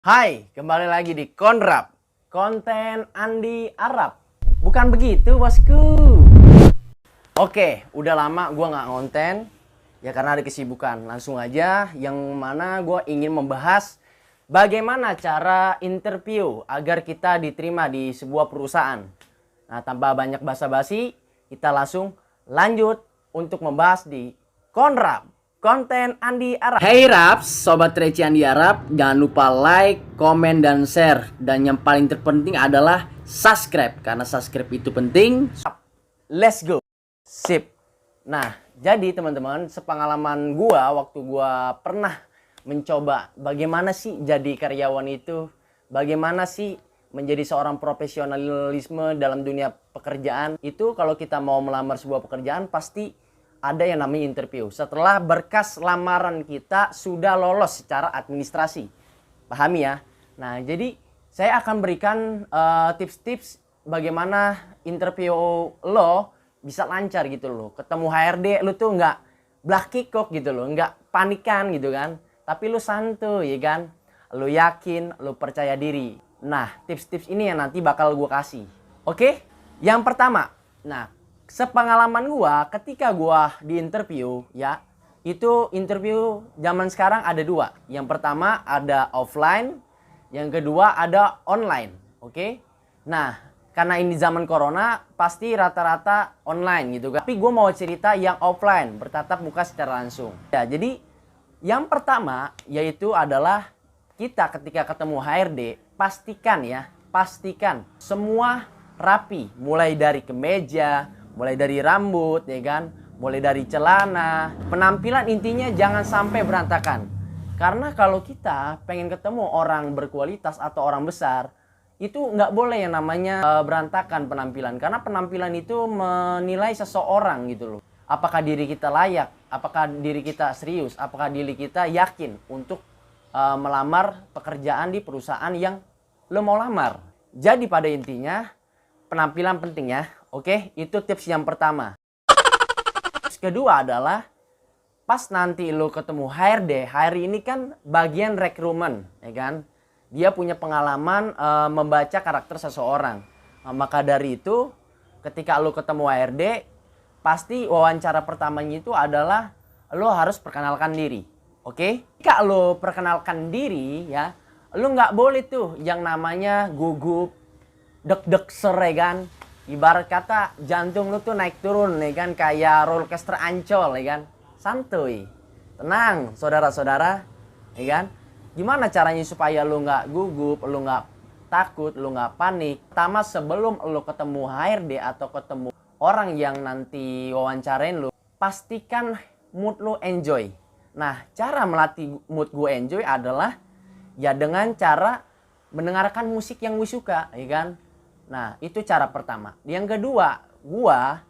Hai, kembali lagi di Konrap, konten Andi Arab. Bukan begitu, bosku. Oke, udah lama gua nggak ngonten, ya karena ada kesibukan. Langsung aja, yang mana gua ingin membahas bagaimana cara interview agar kita diterima di sebuah perusahaan. Nah, tanpa banyak basa-basi, kita langsung lanjut untuk membahas di Konrap, konten Andi Arab. Hey Raps, sobat Reci Andi Arab, jangan lupa like, komen, dan share. Dan yang paling terpenting adalah subscribe, karena subscribe itu penting. Let's go. Sip. Nah, jadi teman-teman, sepengalaman gua waktu gua pernah mencoba bagaimana sih jadi karyawan itu, bagaimana sih menjadi seorang profesionalisme dalam dunia pekerjaan. Itu kalau kita mau melamar sebuah pekerjaan pasti ada yang namanya interview. Setelah berkas lamaran kita sudah lolos secara administrasi. Pahami ya? Nah, jadi saya akan berikan tips-tips bagaimana interview lo bisa lancar gitu loh. Ketemu HRD lo tuh nggak blakikok gitu loh, nggak panikan gitu kan. Tapi lo santuy ya kan. Lo yakin, lo percaya diri. Nah, tips-tips ini yang nanti bakal gue kasih. Oke? Yang pertama, nah, sepengalaman gua ketika gua di interview ya, itu interview zaman sekarang ada dua. Yang pertama ada offline, yang kedua ada online. Oke? Nah, karena ini zaman corona pasti rata-rata online gitu kan. Tapi gua mau cerita yang offline, bertatap muka secara langsung. Ya, jadi yang pertama yaitu adalah kita ketika ketemu HRD, pastikan semua rapi, mulai dari kemeja, mulai dari rambut, ya kan, mulai dari celana. Penampilan intinya jangan sampai berantakan. Karena kalau kita pengen ketemu orang berkualitas atau orang besar, itu nggak boleh yang namanya berantakan penampilan. Karena penampilan itu menilai seseorang gitu loh. Apakah diri kita layak, apakah diri kita serius, apakah diri kita yakin untuk melamar pekerjaan di perusahaan yang lo mau lamar. Jadi pada intinya penampilan penting ya. Oke, itu tips yang pertama. Tips kedua adalah pas nanti lo ketemu HRD, HRD ini kan bagian rekrutmen, ya kan? Dia punya pengalaman membaca karakter seseorang. Maka dari itu, ketika lo ketemu HRD, pasti wawancara pertamanya itu adalah lo harus perkenalkan diri. Oke? Jika lo perkenalkan diri ya, lo nggak boleh tuh yang namanya gugup, deg-deg ya kan? Ibarat kata jantung lu tuh naik turun ya kan, kayak roller coaster Ancol ya kan. Santuy, tenang saudara-saudara ya kan. Gimana caranya supaya lu nggak gugup, lu nggak takut, lu nggak panik? Pertama, sebelum lu ketemu HRD atau ketemu orang yang nanti wawancarain lu, pastikan mood lu enjoy. Nah, cara melatih mood gue enjoy adalah ya dengan cara mendengarkan musik yang gue suka ya kan. Nah, itu cara pertama. Yang kedua, gua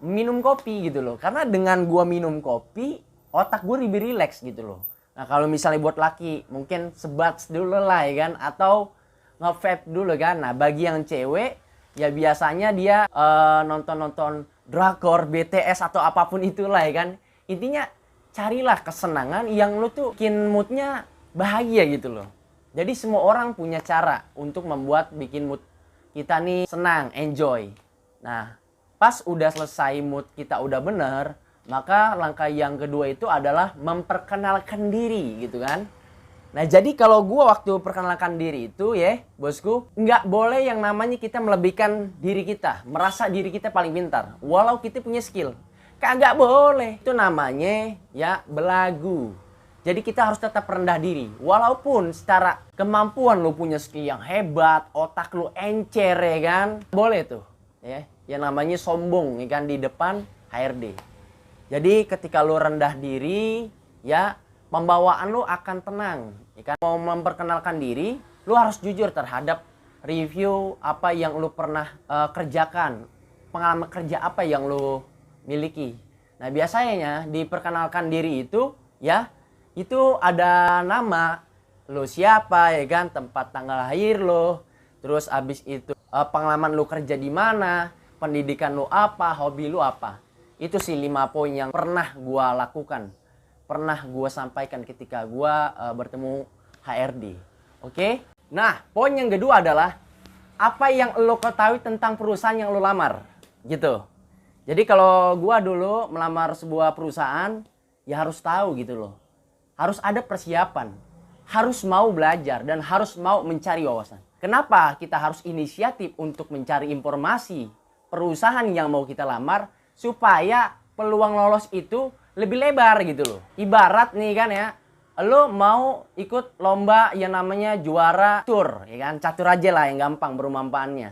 minum kopi gitu loh. Karena dengan gua minum kopi, otak gua lebih rileks gitu loh. Nah, kalau misalnya buat laki, mungkin sebat dulu lah ya kan. Atau nge-vape dulu kan. Nah, bagi yang cewek, ya biasanya dia nonton-nonton drakor, BTS, atau apapun itulah ya kan. Intinya, carilah kesenangan yang lu tuh bikin moodnya bahagia gitu loh. Jadi semua orang punya cara untuk bikin mood kita nih senang, enjoy. Nah, pas udah selesai mood kita udah bener, maka langkah yang kedua itu adalah memperkenalkan diri gitu kan. Nah, jadi kalau gua waktu perkenalkan diri itu ya, bosku, nggak boleh yang namanya kita melebihkan diri kita, merasa diri kita paling pintar, walau kita punya skill. Kagak boleh. Itu namanya ya belagu. Jadi kita harus tetap rendah diri. Walaupun secara kemampuan lu punya skill yang hebat, otak lu encer ya kan. Boleh tuh ya. Yang namanya sombong ya kan di depan HRD. Jadi ketika lu rendah diri ya, pembawaan lu akan tenang. Ya kan? Mau memperkenalkan diri, lu harus jujur terhadap review apa yang lu pernah kerjakan. Pengalaman kerja apa yang lu miliki. Nah, biasanya diperkenalkan diri itu ya, itu ada nama, lo siapa ya kan, tempat tanggal lahir lo, terus abis itu pengalaman lo kerja di mana, pendidikan lo apa, hobi lo apa. Itu sih 5 poin yang pernah gua lakukan, pernah gua sampaikan ketika gua bertemu HRD. Oke? Nah, poin yang kedua adalah apa yang lo ketahui tentang perusahaan yang lo lamar, gitu. Jadi kalau gua dulu melamar sebuah perusahaan, ya harus tahu gitu loh. Harus ada persiapan, harus mau belajar dan harus mau mencari wawasan. Kenapa kita harus inisiatif untuk mencari informasi perusahaan yang mau kita lamar supaya peluang lolos itu lebih lebar gitu loh. Ibarat nih kan ya, lo mau ikut lomba yang namanya juara catur, ya kan? Catur aja lah yang gampang perumpamaannya.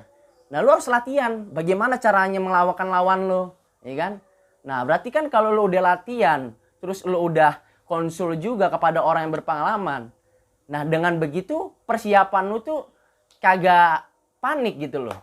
Nah, lo harus latihan bagaimana caranya melawan lawan lo, ya kan? Nah, berarti kan kalau lo udah latihan, terus lo udah konsul juga kepada orang yang berpengalaman. Nah, dengan begitu persiapan lo tuh kagak panik gitu loh.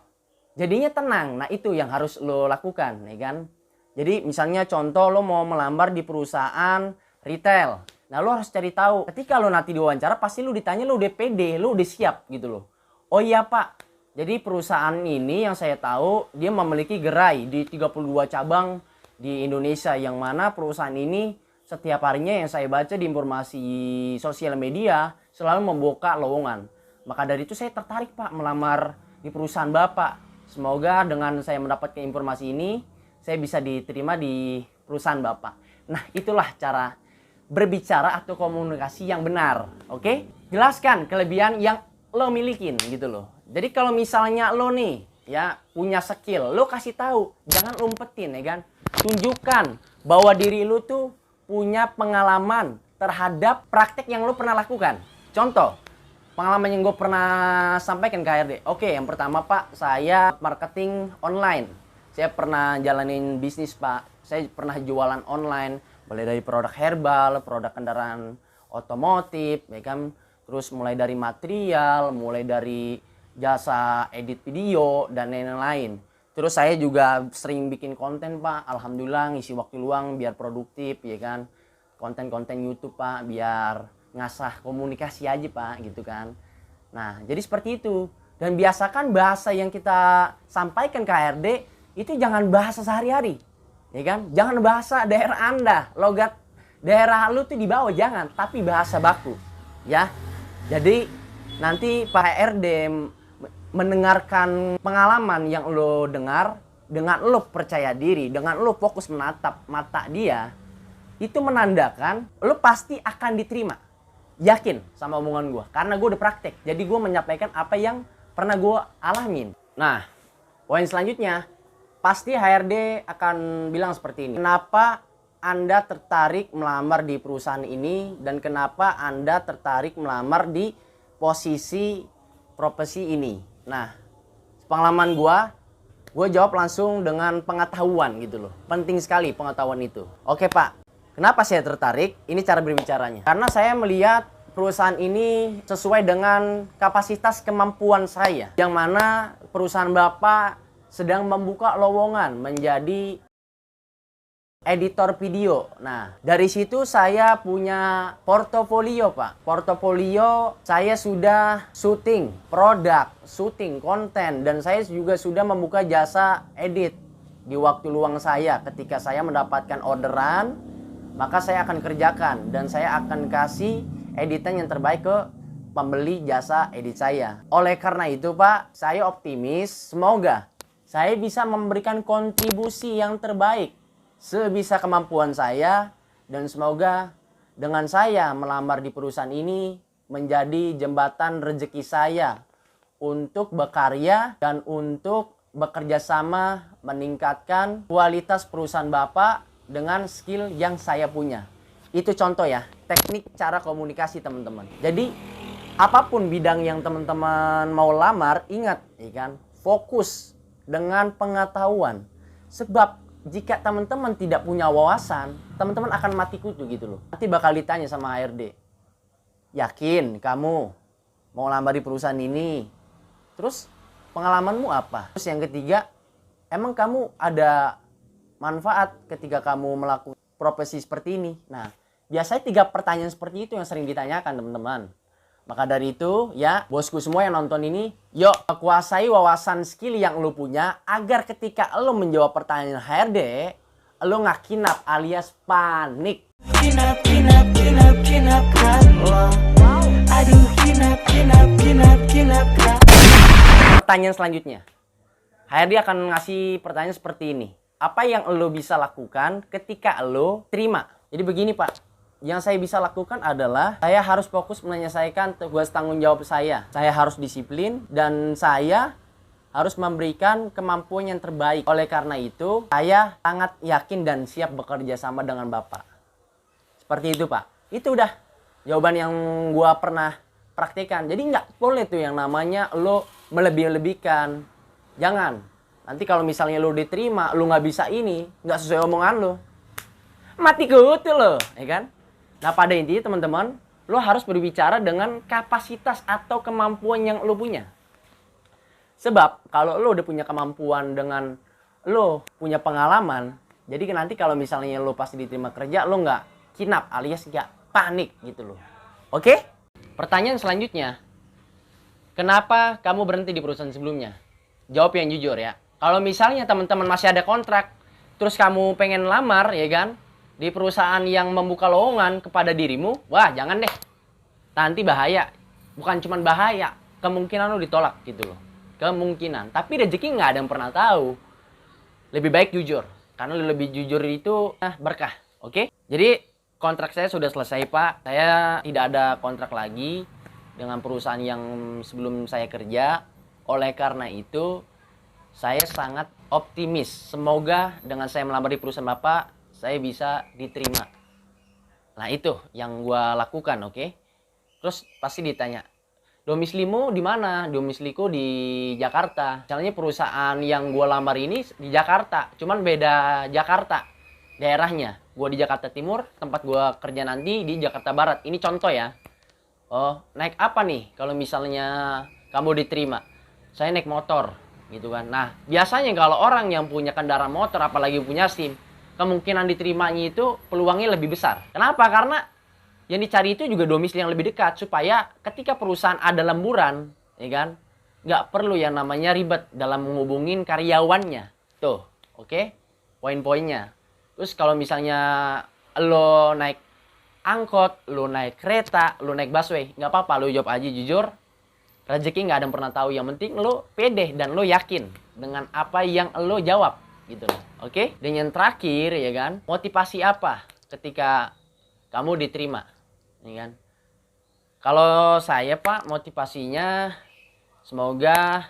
Jadinya tenang. Nah, itu yang harus lo lakukan, ya kan? Jadi misalnya contoh lo mau melamar di perusahaan retail. Nah, lo harus cari tahu. Ketika lo nanti diwawancara, pasti lo ditanya, lo udah pede, lo udah siap gitu loh. Oh iya Pak, jadi perusahaan ini yang saya tahu, dia memiliki gerai di 32 cabang di Indonesia. Yang mana perusahaan ini setiap harinya yang saya baca di informasi sosial media, selalu membuka lowongan. Maka dari itu saya tertarik Pak melamar di perusahaan Bapak. Semoga dengan saya mendapatkan informasi ini, saya bisa diterima di perusahaan Bapak. Nah, itulah cara berbicara atau komunikasi yang benar, oke? Jelaskan kelebihan yang lo milikin gitu loh. Jadi kalau misalnya lo nih ya punya skill, lo kasih tahu, jangan umpetin ya kan. Tunjukkan bahwa diri lo tuh punya pengalaman terhadap praktek yang lo pernah lakukan. Contoh, pengalaman yang gue pernah sampaikan ke HRD. Oke, yang pertama Pak, saya marketing online. Saya pernah jalanin bisnis Pak. Saya pernah jualan online. Mulai dari produk herbal, produk kendaraan otomotif, ya kan? Terus mulai dari material, mulai dari jasa edit video, dan lain-lain. Terus saya juga sering bikin konten Pak. Alhamdulillah ngisi waktu luang biar produktif, ya kan? Konten-konten YouTube Pak, biar ngasah komunikasi aja Pak, gitu kan. Nah, jadi seperti itu. Dan biasakan bahasa yang kita sampaikan ke HRD, itu jangan bahasa sehari-hari. Ya kan? Jangan bahasa daerah Anda, logat daerah lu tuh dibawa, jangan, tapi bahasa baku. Ya. Jadi nanti Pak HRD mendengarkan pengalaman yang lo dengar, dengan lo percaya diri, dengan lo fokus menatap mata dia, itu menandakan lo pasti akan diterima. Yakin sama omongan gue, karena gue udah praktek. Jadi gue menyampaikan apa yang pernah gue alamin. Nah, poin selanjutnya, pasti HRD akan bilang seperti ini. Kenapa Anda tertarik melamar di perusahaan ini dan kenapa Anda tertarik melamar di posisi profesi ini? Nah, pengalaman gue jawab langsung dengan pengetahuan gitu loh. Penting sekali pengetahuan itu. Oke Pak, kenapa saya tertarik? Ini cara berbicaranya. Karena saya melihat perusahaan ini sesuai dengan kapasitas kemampuan saya. Yang mana perusahaan Bapak sedang membuka lowongan menjadi editor video. Nah, dari situ saya punya portofolio Pak. Portofolio saya sudah syuting produk, syuting konten, dan saya juga sudah membuka jasa edit di waktu luang saya. Ketika saya mendapatkan orderan, maka saya akan kerjakan dan saya akan kasih editan yang terbaik ke pembeli jasa edit saya. Oleh karena itu Pak, saya optimis semoga saya bisa memberikan kontribusi yang terbaik sebisa kemampuan saya, dan semoga dengan saya melamar di perusahaan ini menjadi jembatan rezeki saya untuk berkarya dan untuk bekerja sama meningkatkan kualitas perusahaan Bapak dengan skill yang saya punya. Itu contoh ya, teknik cara komunikasi teman-teman. Jadi apapun bidang yang teman-teman mau lamar, ingat ya kan, fokus dengan pengetahuan. Sebab jika teman-teman tidak punya wawasan, teman-teman akan mati kutu gitu loh. Nanti bakal ditanya sama HRD, yakin kamu mau lamar di perusahaan ini? Terus pengalamanmu apa? Terus yang ketiga, emang kamu ada manfaat ketika kamu melakukan profesi seperti ini? Nah, biasanya 3 pertanyaan seperti itu yang sering ditanyakan teman-teman. Maka dari itu ya, bosku semua yang nonton ini, yuk kuasai wawasan skill yang lo punya agar ketika lo menjawab pertanyaan HRD, lo nggak kinap alias panik. Kinap, kinap, kinap, kinap, kan? Wow. Aduh, kinap, kinap. pertanyaan selanjutnya. HRD akan ngasih pertanyaan seperti ini. Apa yang lo bisa lakukan ketika lo terima? Jadi begini Pak, yang saya bisa lakukan adalah saya harus fokus menyelesaikan tugas tanggung jawab saya. Saya harus disiplin dan saya harus memberikan kemampuan yang terbaik. Oleh karena itu, saya sangat yakin dan siap bekerja sama dengan Bapak. Seperti itu Pak. Itu udah jawaban yang gua pernah praktikkan. Jadi nggak boleh tuh yang namanya lo melebih-lebihkan. Jangan. Nanti kalau misalnya lo diterima, lo nggak bisa ini, nggak sesuai omongan lo, mati kutu lo, ya kan? Nah pada intinya teman-teman, lo harus berbicara dengan kapasitas atau kemampuan yang lo punya. Sebab kalau lo udah punya kemampuan dengan lo punya pengalaman, jadi nanti kalau misalnya lo pasti diterima kerja, lo nggak kinap alias nggak panik gitu loh. Oke? Pertanyaan selanjutnya, kenapa kamu berhenti di perusahaan sebelumnya? Jawab yang jujur ya. Kalau misalnya teman-teman masih ada kontrak, terus kamu pengen lamar ya kan, di perusahaan yang membuka lowongan kepada dirimu, wah jangan deh. Nanti bahaya. Bukan cuma bahaya, kemungkinan lo ditolak gitu loh. Kemungkinan. Tapi rezeki nggak ada yang pernah tahu. Lebih baik jujur. Karena lebih jujur itu berkah. Oke? Jadi kontrak saya sudah selesai Pak. Saya tidak ada kontrak lagi dengan perusahaan yang sebelum saya kerja. Oleh karena itu, saya sangat optimis. Semoga dengan saya melamar di perusahaan Bapak, saya bisa diterima. Nah itu yang gue lakukan, oke? Terus pasti ditanya, domisilimu di mana? Domisiliku di Jakarta. Misalnya perusahaan yang gue lamar ini di Jakarta, cuman beda Jakarta daerahnya. Gue di Jakarta Timur, tempat gue kerja nanti di Jakarta Barat. Ini contoh ya. Oh, naik apa nih kalau misalnya kamu diterima? Saya naik motor gitu kan. Nah biasanya kalau orang yang punya kendaraan motor apalagi punya SIM, kemungkinan diterimanya itu peluangnya lebih besar. Kenapa? Karena yang dicari itu juga domisili yang lebih dekat, supaya ketika perusahaan ada lemburan ya kan, nggak perlu yang namanya ribet dalam menghubungin karyawannya tuh. Oke, poin-poinnya. Terus kalau misalnya lo naik angkot, lo naik kereta, lo naik busway, nggak apa-apa, lo jawab aja jujur. Rezeki nggak ada yang pernah tahu. Yang penting lo pede dan lo yakin dengan apa yang lo jawab gitu loh. Oke? Dan yang terakhir ya kan, motivasi apa ketika kamu diterima? Ya kan? Kalau saya Pak, motivasinya semoga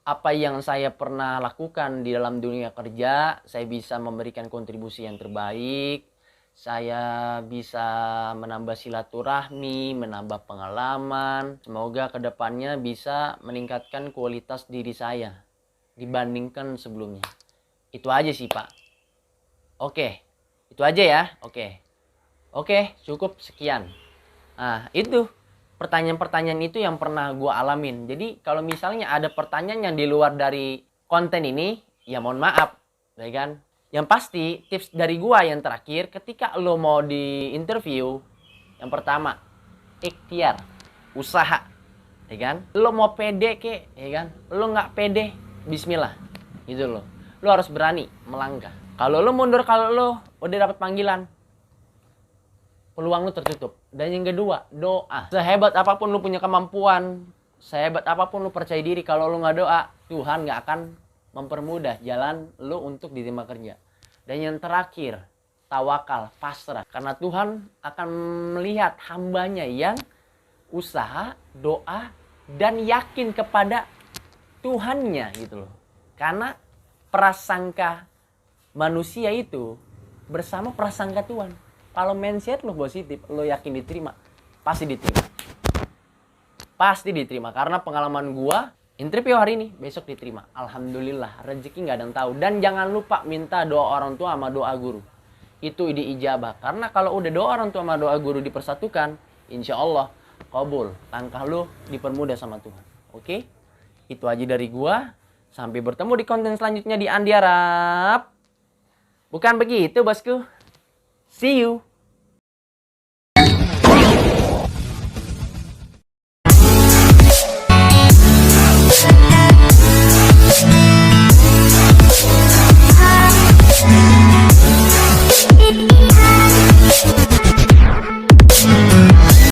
apa yang saya pernah lakukan di dalam dunia kerja, saya bisa memberikan kontribusi yang terbaik. Saya bisa menambah silaturahmi, menambah pengalaman. Semoga kedepannya bisa meningkatkan kualitas diri saya dibandingkan sebelumnya. Itu aja sih Pak. Oke, itu aja ya. Oke, cukup sekian. Nah, itu pertanyaan-pertanyaan itu yang pernah gue alamin. Jadi kalau misalnya ada pertanyaan yang di luar dari konten ini, ya mohon maaf, ya kan? Yang pasti tips dari gua yang terakhir, ketika lo mau di interview, yang pertama ikhtiar, usaha, ya kan? Lo mau pede ke, ya kan? Lo nggak pede, bismillah, gitu loh. Lo harus berani melangkah. Kalau lo mundur, kalau lo udah dapat panggilan, peluang lo tertutup. Dan yang kedua, doa. Sehebat apapun lo punya kemampuan, sehebat apapun lo percaya diri, kalau lo nggak doa, Tuhan nggak akan mempermudah jalan lo untuk diterima kerja. Dan yang terakhir, tawakal, pasrah. Karena Tuhan akan melihat hambanya yang usaha, doa, dan yakin kepada Tuhannya gitu loh. Karena prasangka manusia itu bersama prasangka Tuhan. Kalau mindset lo positif, lo yakin diterima, pasti diterima. Pasti diterima. Karena pengalaman gua, interview hari ini, besok diterima. Alhamdulillah, rezeki nggak ada yang tahu. Dan jangan lupa minta doa orang tua sama doa guru. Itu diijabah. Karena kalau udah doa orang tua sama doa guru dipersatukan, insya Allah kabul. Langkah lu dipermudah sama Tuhan. Oke? Itu aja dari gua. Sampai bertemu di konten selanjutnya di Andi Arab. Bukan begitu bosku. See you.